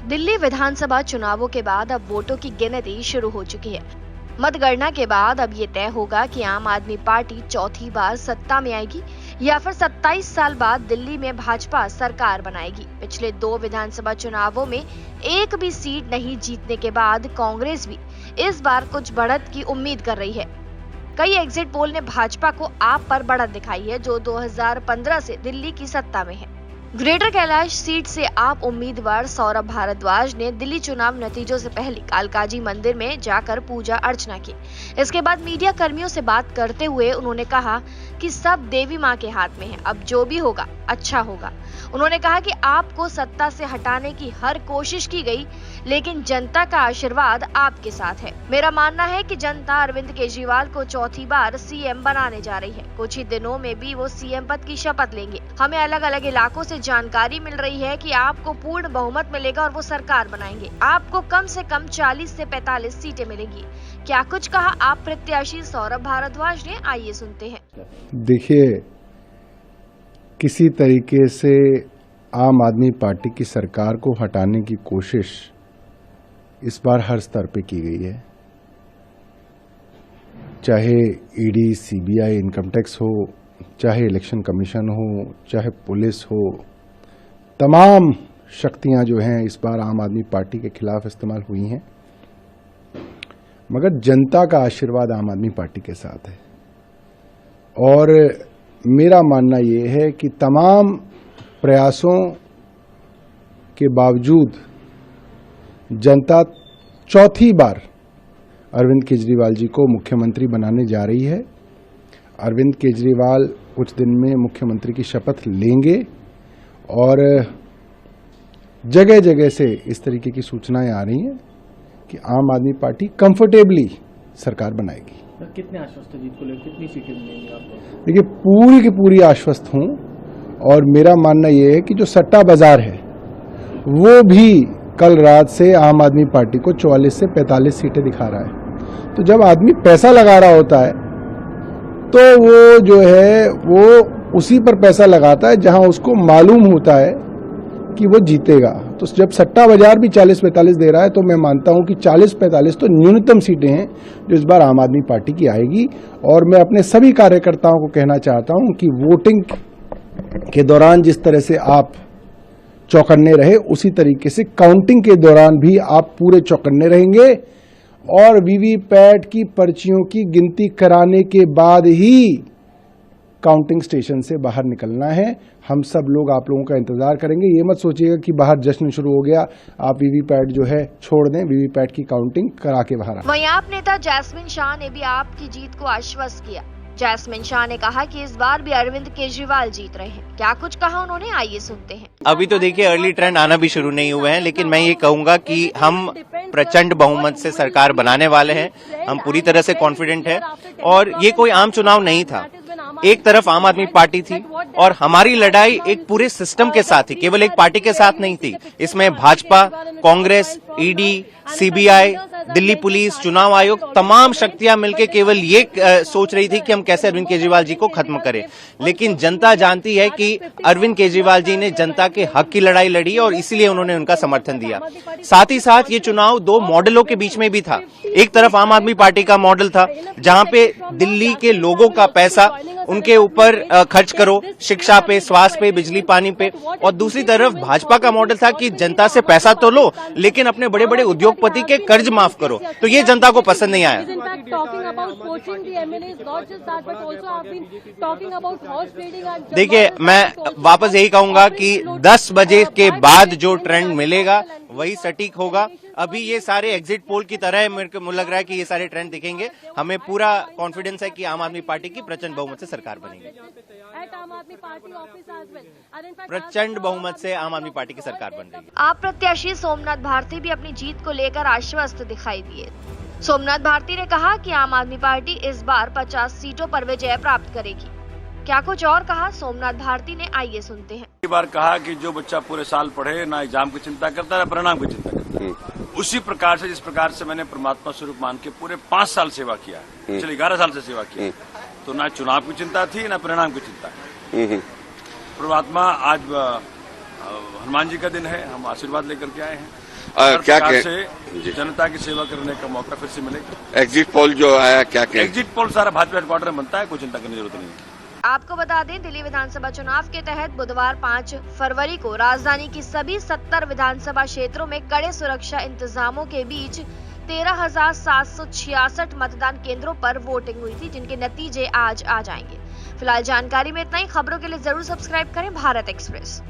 दिल्ली विधानसभा चुनावों के बाद अब वोटों की गिनती शुरू हो चुकी है। मतगणना के बाद अब ये तय होगा कि आम आदमी पार्टी चौथी बार सत्ता में आएगी या फिर 27 साल बाद दिल्ली में भाजपा सरकार बनाएगी। पिछले 2 विधानसभा चुनावों में एक भी सीट नहीं जीतने के बाद कांग्रेस भी इस बार कुछ बढ़त की उम्मीद कर रही है। कई एग्जिट पोल ने भाजपा को आप पर बढ़त दिखाई है, जो 2015 से दिल्ली की सत्ता में है। ग्रेटर कैलाश सीट से आप उम्मीदवार सौरभ भारद्वाज ने दिल्ली चुनाव नतीजों से पहले कालकाजी मंदिर में जाकर पूजा अर्चना की। इसके बाद मीडिया कर्मियों से बात करते हुए उन्होंने कहा कि सब देवी मां के हाथ में है, अब जो भी होगा अच्छा होगा। उन्होंने कहा कि आपको सत्ता से हटाने की हर कोशिश की गई, लेकिन जनता का आशीर्वाद आपके साथ है। मेरा मानना है कि जनता अरविंद केजरीवाल को चौथी बार सीएम बनाने जा रही है। कुछ ही दिनों में भी वो सीएम पद की शपथ लेंगे। हमें अलग अलग इलाकों से जानकारी मिल रही है कि आपको पूर्ण बहुमत मिलेगा और वो सरकार बनाएंगे। आपको कम से कम 40 से 45 सीटें मिलेंगी। क्या कुछ कहा आप प्रत्याशी सौरभ भारद्वाज ने, आइए सुनते हैं। देखिए, किसी तरीके से आम आदमी पार्टी की सरकार को हटाने की कोशिश इस बार हर स्तर पे की गई है, चाहे ईडी, सीबीआई, इनकम टैक्स हो, चाहे इलेक्शन कमीशन हो, चाहे पुलिस हो। तमाम शक्तियां जो हैं इस बार आम आदमी पार्टी के खिलाफ इस्तेमाल हुई हैं, मगर जनता का आशीर्वाद आम आदमी पार्टी के साथ है। और मेरा मानना ये है कि तमाम प्रयासों के बावजूद जनता चौथी बार अरविंद केजरीवाल जी को मुख्यमंत्री बनाने जा रही है। अरविंद केजरीवाल कुछ दिन में मुख्यमंत्री की शपथ लेंगे और जगह जगह से इस तरीके की सूचनाएं आ रही हैं कि आम आदमी पार्टी कंफर्टेबली सरकार बनाएगी। कितने आश्वस्त जीत को लेकर कितनी सीटें मिलेंगी आपको? देखिए, पूरी की पूरी आश्वस्त हूं और मेरा मानना यह है कि जो सट्टा बाजार है वो भी कल रात से आम आदमी पार्टी को 44 से 45 सीटें दिखा रहा है। तो जब आदमी पैसा लगा रहा होता है तो वो जो है वो उसी पर पैसा लगाता है जहां उसको मालूम होता है कि वो जीतेगा। तो जब सट्टा बाजार भी 40-45 दे रहा है तो मैं मानता हूं कि 40-45 तो न्यूनतम सीटें हैं जो इस बार आम आदमी पार्टी की आएगी। और मैं अपने सभी कार्यकर्ताओं को कहना चाहता हूं कि वोटिंग के दौरान जिस तरह से आप चौकन्ने रहे, उसी तरीके से काउंटिंग के दौरान भी आप पूरे चौकन्ने रहेंगे और वीवीपैट की पर्चियों की गिनती कराने के बाद ही काउंटिंग स्टेशन से बाहर निकलना है। हम सब लोग आप लोगों का इंतजार करेंगे। ये मत सोचिएगा कि बाहर जश्न शुरू हो गया, आप वीवीपैट जो है छोड़ दें, वीवीपैट की काउंटिंग करा के बाहर आए। वहीं आप नेता जैस्मिन शाह ने भी आपकी जीत को आश्वस्त किया। जैस्मिन शाह ने कहा कि इस बार भी अरविंद केजरीवाल जीत रहे हैं। क्या कुछ कहा उन्होंने, आइए सुनते हैं। अभी तो देखिए अर्ली ट्रेंड आना भी शुरू नहीं हुए हैं, लेकिन मैं ये कहूंगा कि हम प्रचंड बहुमत से सरकार बनाने वाले हैं। हम पूरी तरह से कॉन्फिडेंट हैं और ये कोई आम चुनाव नहीं था। एक तरफ आम आदमी पार्टी थी और हमारी लड़ाई एक पूरे सिस्टम के साथ थी, केवल एक पार्टी के साथ नहीं थी। इसमें Bhajpa, Congress, ED, CBI, Delhi police, चुनाव आयोग, तमाम शक्तियां मिलकर केवल ये सोच रही थी कि हम कैसे अरविंद केजरीवाल जी को खत्म करें। लेकिन जनता जानती है कि अरविंद केजरीवाल जी ने जनता के हक की लड़ाई लड़ी और इसीलिए उन्होंने उनका समर्थन दिया। साथ ही साथ ये चुनाव 2 मॉडलों के बीच में भी था। एक तरफ आम आदमी पार्टी का मॉडल था जहां पे दिल्ली के लोगों का पैसा उनके ऊपर खर्च करो, शिक्षा पे, स्वास्थ्य पे, बिजली पानी पे, और दूसरी तरफ भाजपा का मॉडल था कि जनता से पैसा तो लो लेकिन अपने बड़े बड़े उद्योगपति के कर्ज माफ करो। तो ये जनता को पसंद नहीं आया। देखिए, मैं वापस यही कहूंगा कि 10 बजे के बाद जो ट्रेंड मिलेगा वही सटीक होगा। अभी ये सारे एग्जिट पोल की तरह है, मेरे को लग रहा है कि ये सारे ट्रेंड दिखेंगे। हमें पूरा कॉन्फिडेंस है कि आम आदमी पार्टी की प्रचंड बहुमत से सरकार बनेगी। प्रचंड बहुमत से आम आदमी पार्टी की सरकार बन रही है। आप प्रत्याशी सोमनाथ भारती भी अपनी जीत को लेकर आश्वस्त दिखाई दिए। सोमनाथ भारती ने कहा कि आम आदमी पार्टी इस बार 50 सीटों पर विजय प्राप्त करेगी। क्या कुछ और कहा सोमनाथ भारती ने, आइए सुनते हैं। एक बार कहा कि जो बच्चा पूरे साल पढ़े, ना एग्जाम की चिंता करता, ना परिणाम की चिंता करता, उसी प्रकार से जिस प्रकार से मैंने परमात्मा स्वरूप मान के पूरे 5 साल सेवा किया, पिछले 11 साल से सेवा किया, तो ना चुनाव की चिंता थी ना परिणाम की चिंता। परमात्मा आज हनुमान जी का दिन है, हम आशीर्वाद लेकर के आए हैं। क्या प्रकार कहें से जनता की सेवा करने का मौका फिर से मिलेगा। एग्जिट पोल जो आया क्या कहें? एग्जिट पोल सारा भाजपा हेडक्वार्टर में बनता है, कोई चिंता करने की जरूरत नहीं है। आपको बता दें, दिल्ली विधानसभा चुनाव के तहत बुधवार 5 फरवरी को राजधानी की सभी 70 विधानसभा क्षेत्रों में कड़े सुरक्षा इंतजामों के बीच 13,766 मतदान केंद्रों पर वोटिंग हुई थी, जिनके नतीजे आज आ जाएंगे। फिलहाल जानकारी में इतना ही। खबरों के लिए जरूर सब्सक्राइब करें भारत एक्सप्रेस।